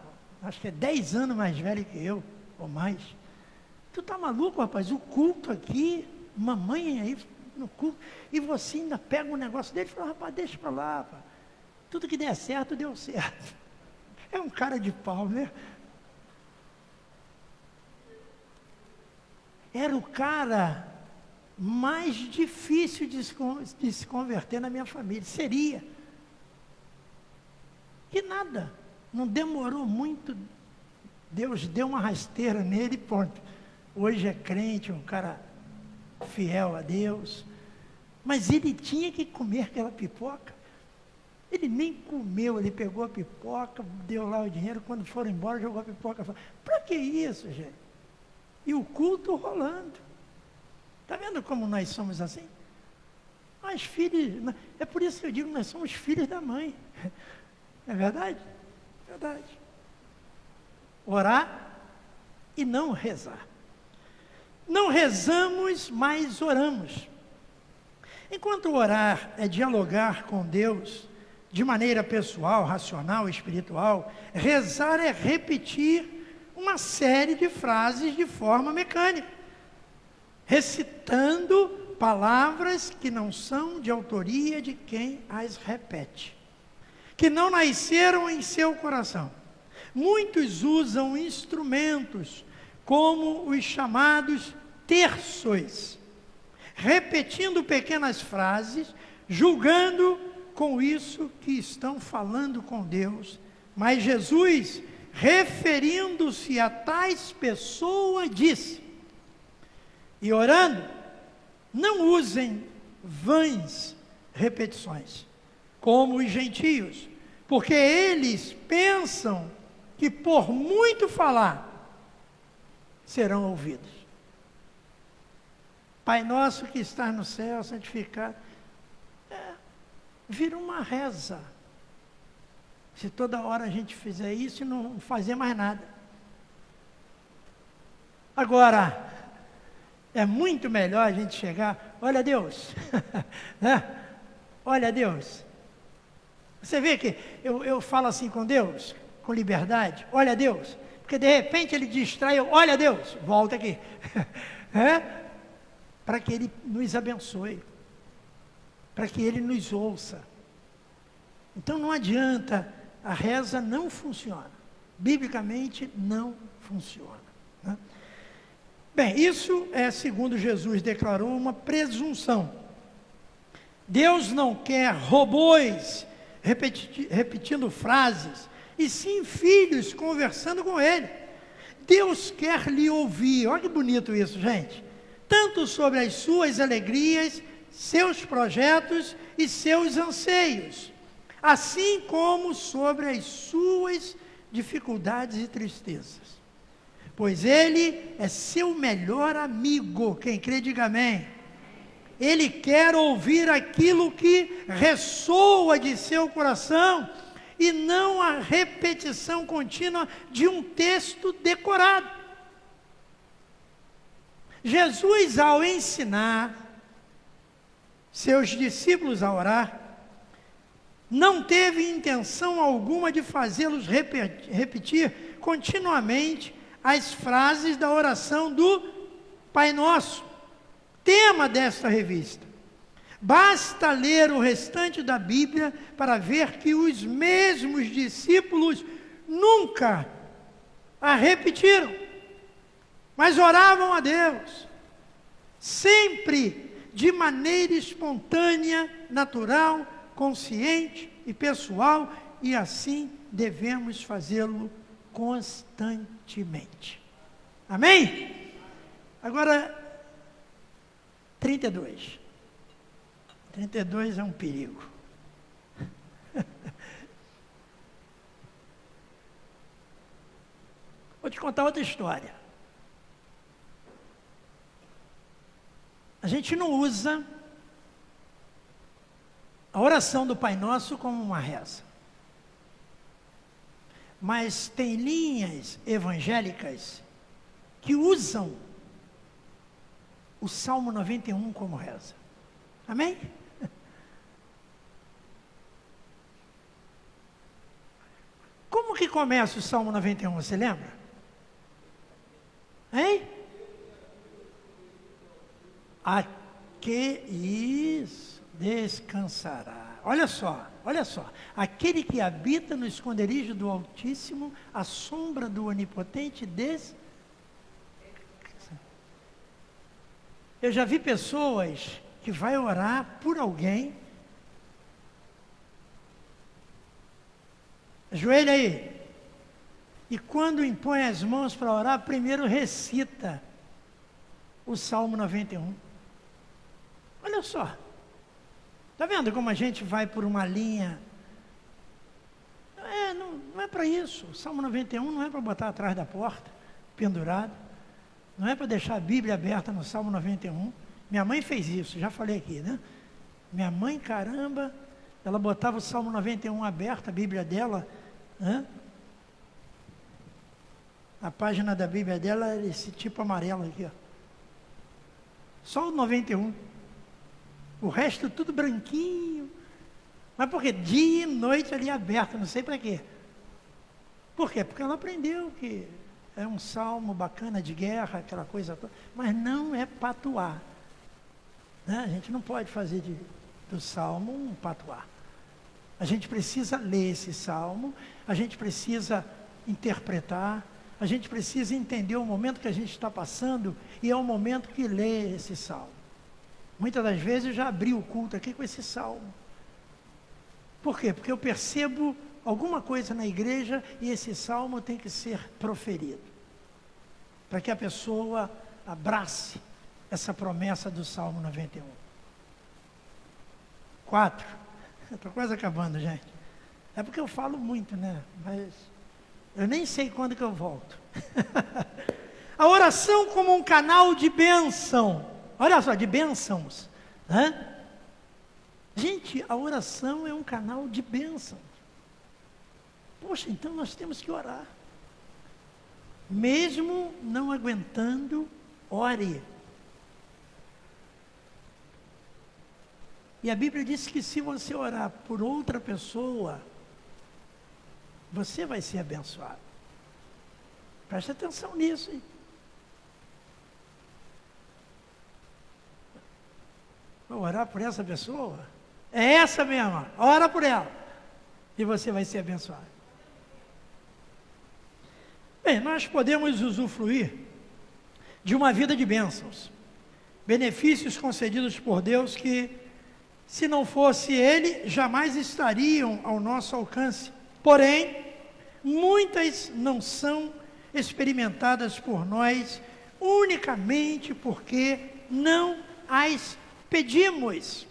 acho que é 10 anos mais velho que eu, ou mais. Tu tá maluco, rapaz? O culto aqui, mamãe aí no culto, e você ainda pega um negócio dele e fala, rapaz, deixa pra lá, rapaz. Tudo que der certo, deu certo. É um cara de pau, né? Era o cara mais difícil de se converter na minha família. Seria. Que nada. Não demorou muito. Deus deu uma rasteira nele e pronto. Hoje é crente, um cara fiel a Deus. Mas ele tinha que comer aquela pipoca. Ele nem comeu, ele pegou a pipoca, deu lá o dinheiro, quando foram embora, jogou a pipoca. Para que isso, gente? E o culto rolando. Está vendo como nós somos assim? Nós filhos, é por isso que eu digo, nós somos filhos da mãe. É verdade? Verdade. Orar e não rezar. Não rezamos, mas oramos. Enquanto orar é dialogar com Deus de maneira pessoal, racional, espiritual, rezar é repetir uma série de frases de forma mecânica, recitando palavras que não são de autoria de quem as repete, que não nasceram em seu coração. Muitos usam instrumentos como os chamados terços, repetindo pequenas frases, julgando com isso que estão falando com Deus. Mas Jesus, referindo-se a tais pessoas, disse: e orando, não usem vãs repetições, como os gentios, porque eles pensam que por muito falar, serão ouvidos. Pai nosso que está no céu, santificado. Vira uma reza. Se toda hora a gente fizer isso e não fazer mais nada. Agora, é muito melhor a gente chegar, olha Deus, né? Olha Deus. Você vê que eu falo assim com Deus, com liberdade, olha Deus, porque de repente ele distrai, olha Deus, volta aqui. Para que Ele nos abençoe, para que Ele nos ouça. Então não adianta, a reza não funciona, biblicamente não funciona, né? Bem, isso é, segundo Jesus declarou, uma presunção. Deus não quer robôs repetindo frases, e sim filhos conversando com Ele. Deus quer lhe ouvir, olha que bonito isso, gente. Tanto sobre as suas alegrias, seus projetos e seus anseios, assim como sobre as suas dificuldades e tristezas. Pois Ele é seu melhor amigo. Quem crê, diga amém. Ele quer ouvir aquilo que ressoa de seu coração e não a repetição contínua de um texto decorado. Jesus, ao ensinar seus discípulos a orar, não teve intenção alguma de fazê-los repetir continuamente as frases da oração do Pai Nosso, tema desta revista. Basta ler o restante da Bíblia para ver que os mesmos discípulos nunca a repetiram, mas oravam a Deus, sempre de maneira espontânea, natural, consciente e pessoal, e assim devemos fazê-lo constantemente. Amém? Agora, 32. 32 é um perigo. Vou te contar outra história. A gente não usa a oração do Pai Nosso como uma reza. Mas tem linhas evangélicas que usam o Salmo 91 como reza. Amém? Como que começa o Salmo 91, você lembra? Hein? Isso, descansará. Olha só. Aquele que habita no esconderijo do Altíssimo, à sombra do Onipotente, Eu já vi pessoas que vai orar por alguém. Ajoelha aí. E quando impõe as mãos para orar, primeiro recita o Salmo 91. Olha só. Está vendo como a gente vai por uma linha? Não é para isso. O Salmo 91 não é para botar atrás da porta, pendurado. Não é para deixar a Bíblia aberta no Salmo 91. Minha mãe fez isso, já falei aqui, né? Minha mãe, caramba, ela botava o Salmo 91 aberto, a Bíblia dela, né? A página da Bíblia dela era esse tipo amarelo aqui, ó. Só o 91. O resto tudo branquinho. Mas por quê? Dia e noite ali aberto, não sei para quê. Por quê? Porque ela aprendeu que é um salmo bacana de guerra, aquela coisa toda. Mas não é patuá. Né? A gente não pode fazer do salmo um patuá. A gente precisa ler esse salmo, a gente precisa interpretar, a gente precisa entender o momento que a gente está passando, e é o momento que lê esse salmo. Muitas das vezes eu já abri o culto aqui com esse salmo. Por quê? Porque eu percebo alguma coisa na igreja e esse salmo tem que ser proferido. Para que a pessoa abrace essa promessa do Salmo 91. 4. Estou quase acabando, gente. É porque eu falo muito, né? Mas eu nem sei quando que eu volto. A oração como um canal de bênção. Olha só, de bênçãos. Né? Gente, a oração é um canal de bênção. Poxa, então nós temos que orar. Mesmo não aguentando, ore. E a Bíblia diz que se você orar por outra pessoa, você vai ser abençoado. Preste atenção nisso, hein? Vou orar por essa pessoa? É essa mesmo, ora por ela. E você vai ser abençoado. Bem, nós podemos usufruir de uma vida de bênçãos. Benefícios concedidos por Deus que, se não fosse Ele, jamais estariam ao nosso alcance. Porém, muitas não são experimentadas por nós unicamente porque não as pedimos.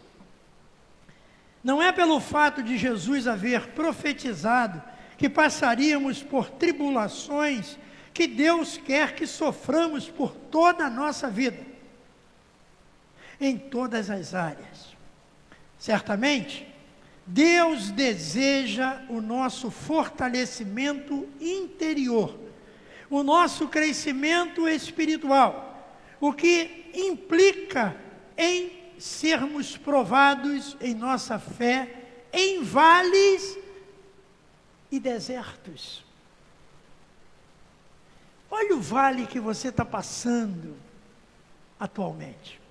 Não é pelo fato de Jesus haver profetizado que passaríamos por tribulações que Deus quer que soframos por toda a nossa vida, em todas as áreas. Certamente, Deus deseja o nosso fortalecimento interior, o nosso crescimento espiritual, o que implica em sermos provados em nossa fé em vales e desertos. Olha o vale que você está passando atualmente.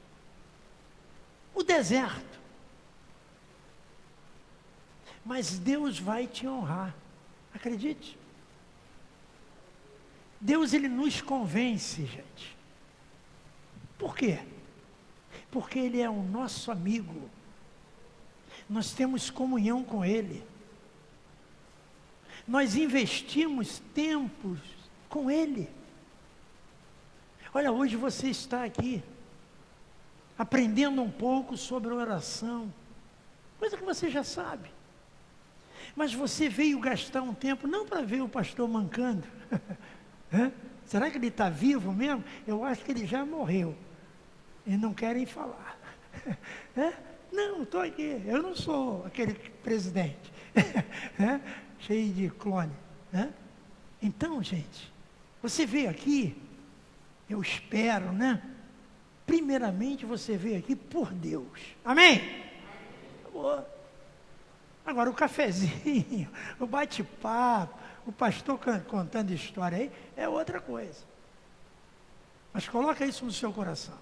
O deserto. Mas Deus vai te honrar. Acredite. Deus, Ele nos convence, gente. Por quê? Porque Ele é o nosso amigo. Nós temos comunhão com Ele. Nós investimos tempos com Ele. Olha, hoje você está aqui, aprendendo um pouco sobre oração, coisa que você já sabe. Mas você veio gastar um tempo, não para ver o pastor mancando. Será que ele está vivo mesmo? Eu acho que ele já morreu. E não querem falar. Não, estou aqui. Eu não sou aquele presidente. Cheio de clone. Então, gente, você veio aqui, eu espero, né? Primeiramente você veio aqui por Deus. Amém? Acabou. Agora o cafezinho, o bate-papo, o pastor contando história aí, é outra coisa. Mas coloca isso no seu coração.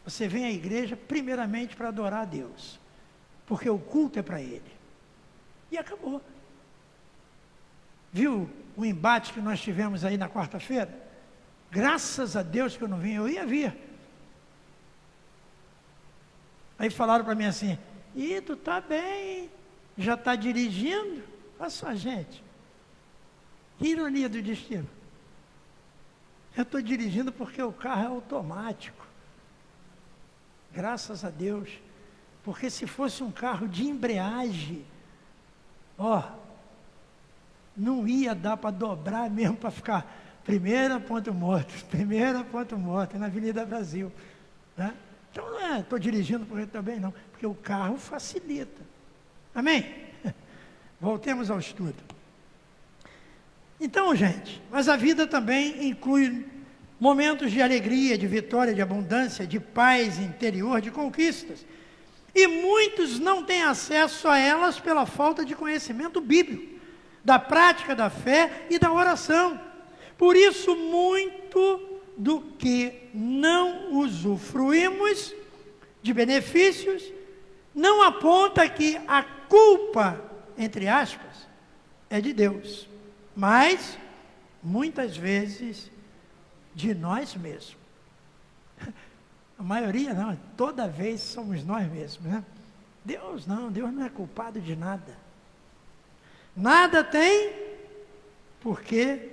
Você vem à igreja primeiramente para adorar a Deus, porque o culto é para Ele. E acabou. Viu o embate que nós tivemos aí na quarta-feira? Graças a Deus que eu não vim, eu ia vir. Aí falaram para mim assim, tu tá bem, já está dirigindo? Olha só, gente, que ironia do destino. Eu estou dirigindo porque o carro é automático. Graças a Deus. Porque se fosse um carro de embreagem, não ia dar para dobrar mesmo, para ficar primeira ponto morto na Avenida Brasil, né? Então não estou dirigindo porque também não, porque o carro facilita. Amém? Voltemos ao estudo. Então, gente, mas a vida também inclui momentos de alegria, de vitória, de abundância, de paz interior, de conquistas. E muitos não têm acesso a elas pela falta de conhecimento bíblico, da prática da fé e da oração. Por isso, muito do que não usufruímos de benefícios, não aponta que a culpa, entre aspas, é de Deus, mas, muitas vezes, de nós mesmos. A maioria não, toda vez somos nós mesmos, né? Deus não é culpado de nada. Nada tem, porque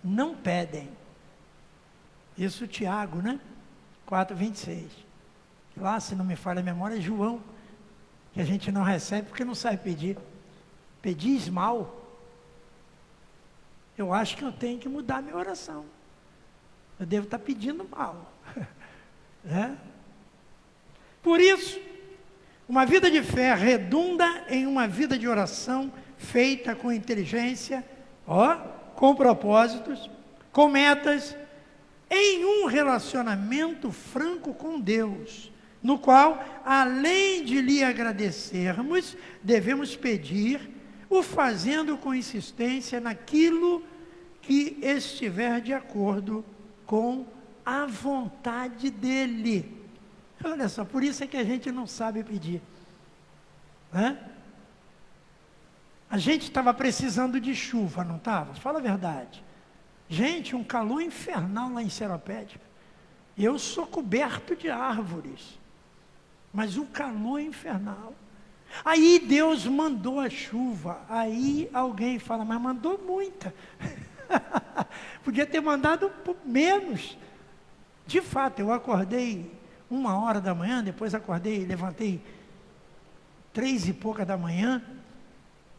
não pedem. Isso Tiago, né? 4:26. Lá, se não me falha a memória, é João, que a gente não recebe porque não sabe pedir. Pedis mal. Eu acho que eu tenho que mudar a minha oração. Eu devo estar pedindo mal. Né? Por isso, uma vida de fé redunda em uma vida de oração feita com inteligência, com propósitos, com metas, em um relacionamento franco com Deus, no qual, além de lhe agradecermos, devemos pedir, o fazendo com insistência naquilo que estiver de acordo com a vontade dEle. Olha só, por isso é que a gente não sabe pedir, né? A gente estava precisando de chuva, não estava? Fala a verdade. Gente, um calor infernal lá em Seropédica. Eu sou coberto de árvores, mas um calor infernal. Aí Deus mandou a chuva. Aí alguém fala, mas mandou muita. Podia ter mandado menos. De fato, eu acordei 1h da manhã, depois levantei 3h pouca da manhã,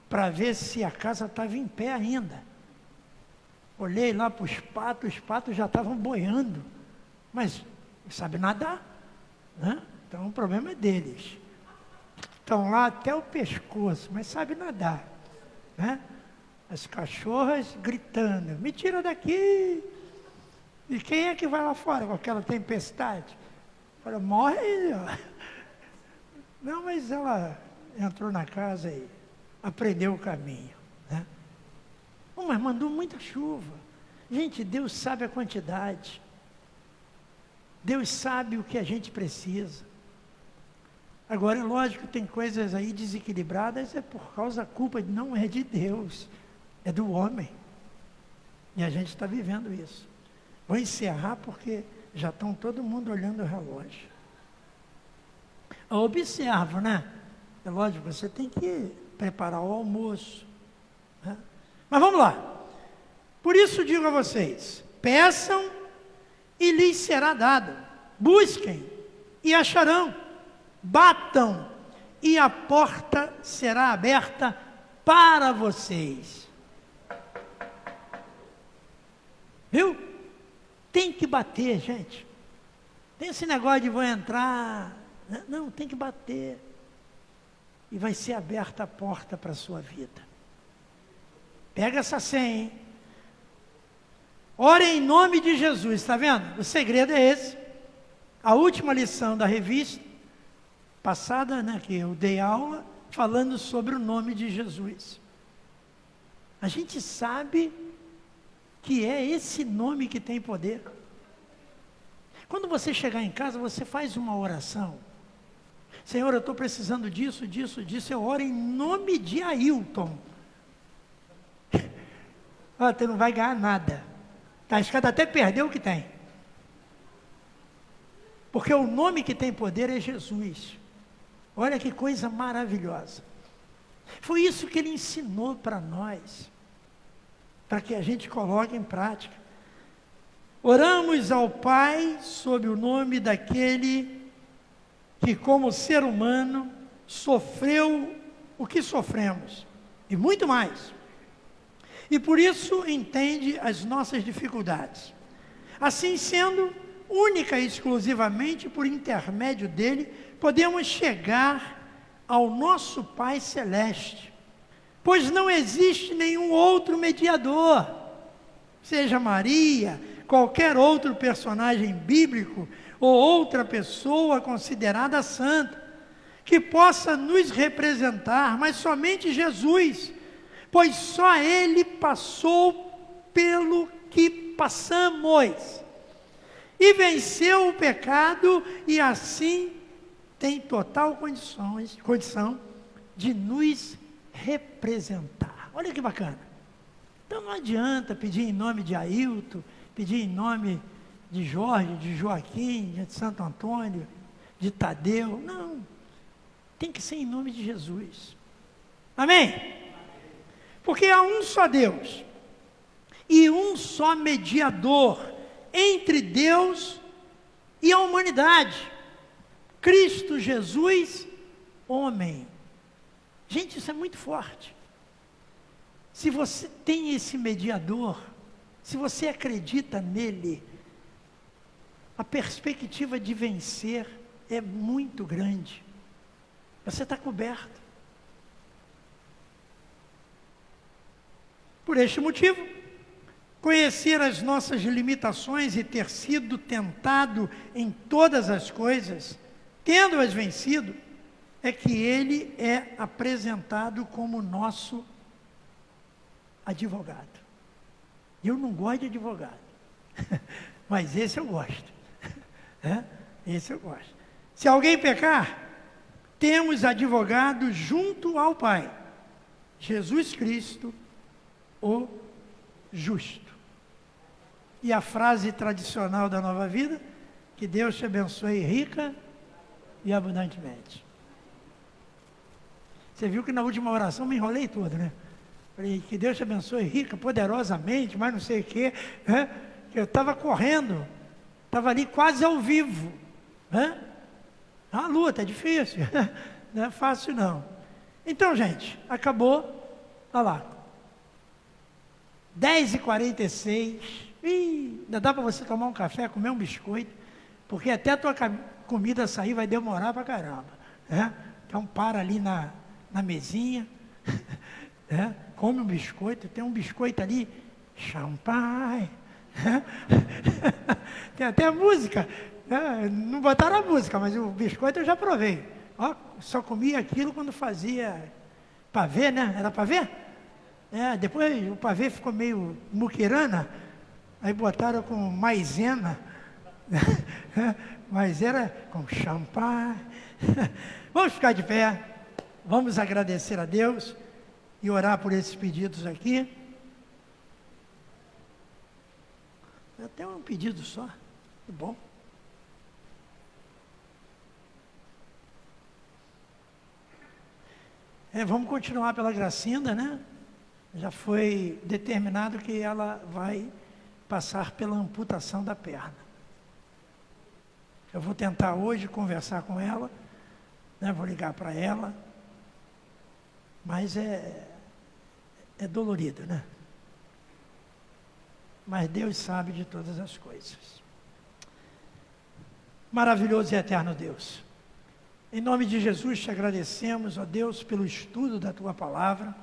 para ver se a casa estava em pé ainda. Olhei lá para os patos já estavam boiando, mas sabe nadar, né? Então o problema é deles. Estão lá até o pescoço, mas sabe nadar, né? As cachorras gritando, me tira daqui! E quem é que vai lá fora com aquela tempestade? Fala, morre aí, ó. Não, mas ela entrou na casa e aprendeu o caminho, né? Mas mandou muita chuva. Gente, Deus sabe a quantidade. Deus sabe o que a gente precisa. Agora, é lógico, tem coisas aí desequilibradas, é por causa da culpa, não é de Deus, é do homem. E a gente está vivendo isso. Vou encerrar porque já estão todo mundo olhando o relógio. Eu observo, né? É lógico, você tem que preparar o almoço, né? Mas vamos lá. Por isso digo a vocês, peçam e lhes será dado. Busquem e acharão. Batam e a porta será aberta para vocês. Viu? Tem que bater, gente. Tem esse negócio de vou entrar. Não, tem que bater. E vai ser aberta a porta para a sua vida. Pega essa senha, hein? Ore em nome de Jesus, está vendo? O segredo é esse. A última lição da revista passada, né, que eu dei aula, falando sobre o nome de Jesus. A gente sabe que é esse nome que tem poder. Quando você chegar em casa, você faz uma oração. Senhor, eu estou precisando disso, disso, disso. Eu oro em nome de Ailton. Você não vai ganhar nada. Está arriscado até perder o que tem. Porque o nome que tem poder é Jesus. Olha que coisa maravilhosa. Foi isso que ele ensinou para nós, para que a gente coloque em prática. Oramos ao Pai sob o nome daquele que, como ser humano, sofreu o que sofremos, e muito mais. E por isso entende as nossas dificuldades. Assim sendo, única e exclusivamente por intermédio dele, podemos chegar ao nosso Pai Celeste, pois não existe nenhum outro mediador, seja Maria, qualquer outro personagem bíblico ou outra pessoa considerada santa, que possa nos representar, mas somente Jesus, pois só Ele passou pelo que passamos, e venceu o pecado, e assim tem total condição de nos representar. Olha que bacana. Então não adianta pedir em nome de Ailton, pedir em nome de Jorge, de Joaquim, de Santo Antônio, de Tadeu. Não. Tem que ser em nome de Jesus. Amém? Porque há um só Deus e um só mediador entre Deus e a humanidade. Cristo Jesus, homem. Gente, isso é muito forte. Se você tem esse mediador, se você acredita nele, a perspectiva de vencer é muito grande. Você está coberto. Por este motivo, conhecer as nossas limitações e ter sido tentado em todas as coisas, tendo-as vencido, é que ele é apresentado como nosso advogado. Eu não gosto de advogado, mas esse eu gosto. Esse eu gosto. Se alguém pecar, temos advogado junto ao Pai, Jesus Cristo, o justo. E a frase tradicional da Nova Vida, que Deus te abençoe rica e abundantemente. Você viu que na última oração me enrolei todo, né? Falei, que Deus te abençoe rica, poderosamente, mas não sei o quê. Eu estava correndo, estava ali quase ao vivo. É uma luta, é difícil. Não é fácil não. Então, gente, acabou. Olha lá. 10h46. Ainda dá para você tomar um café, comer um biscoito, porque até a tua comida sair vai demorar para caramba. Então para ali na mesinha, come um biscoito, tem um biscoito ali, champanhe, tem até música, não botaram a música, mas o biscoito eu já provei. Só comia aquilo quando fazia pavê, né? Era pavê? Depois o pavê ficou meio muquirana, aí botaram com maisena, mas era com champanhe. Vamos ficar de pé, vamos agradecer a Deus e orar por esses pedidos aqui. Até um pedido só, que bom. Vamos continuar pela Gracinda, né? Já foi determinado que ela vai passar pela amputação da perna. Eu vou tentar hoje conversar com ela, né? Vou ligar para ela, mas é dolorido, né? Mas Deus sabe de todas as coisas. Maravilhoso e eterno Deus. Em nome de Jesus te agradecemos, ó Deus, pelo estudo da tua palavra,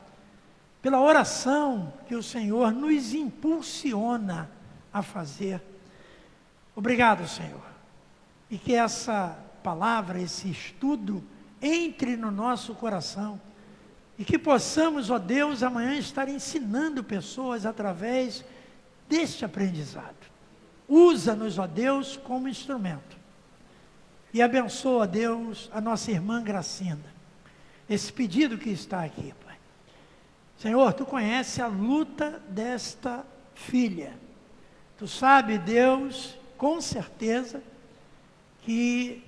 pela oração que o Senhor nos impulsiona a fazer. Obrigado, Senhor, e que essa palavra, esse estudo, entre no nosso coração. E que possamos, ó Deus, amanhã estar ensinando pessoas através deste aprendizado. Usa-nos, ó Deus, como instrumento. E abençoa, Deus, a nossa irmã Gracinda. Esse pedido que está aqui, Pai. Senhor, Tu conheces a luta desta filha. Tu sabe, Deus, com certeza, que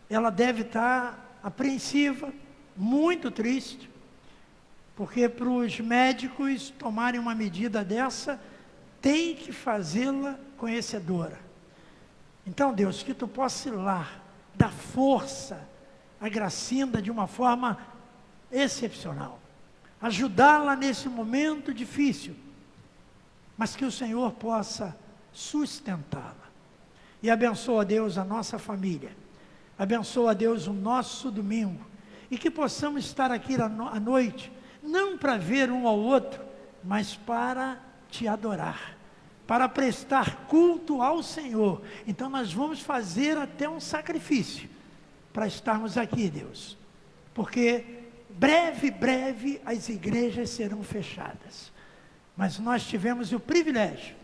ela deve estar apreensiva, muito triste, porque para os médicos tomarem uma medida dessa, tem que fazê-la conhecedora. Então, Deus, que Tu possa ir lá, dar força a Gracinda de uma forma excepcional. Ajudá-la nesse momento difícil, mas que o Senhor possa sustentá-la. E abençoa, Deus, a nossa família. Abençoa, Deus, o nosso domingo. E que possamos estar aqui à noite, não para ver um ao outro, mas para Te adorar, para prestar culto ao Senhor. Então nós vamos fazer até um sacrifício para estarmos aqui, Deus. Porque breve as igrejas serão fechadas. Mas nós tivemos o privilégio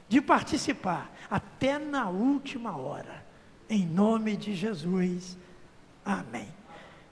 de participar até na última hora. Em nome de Jesus. Amém.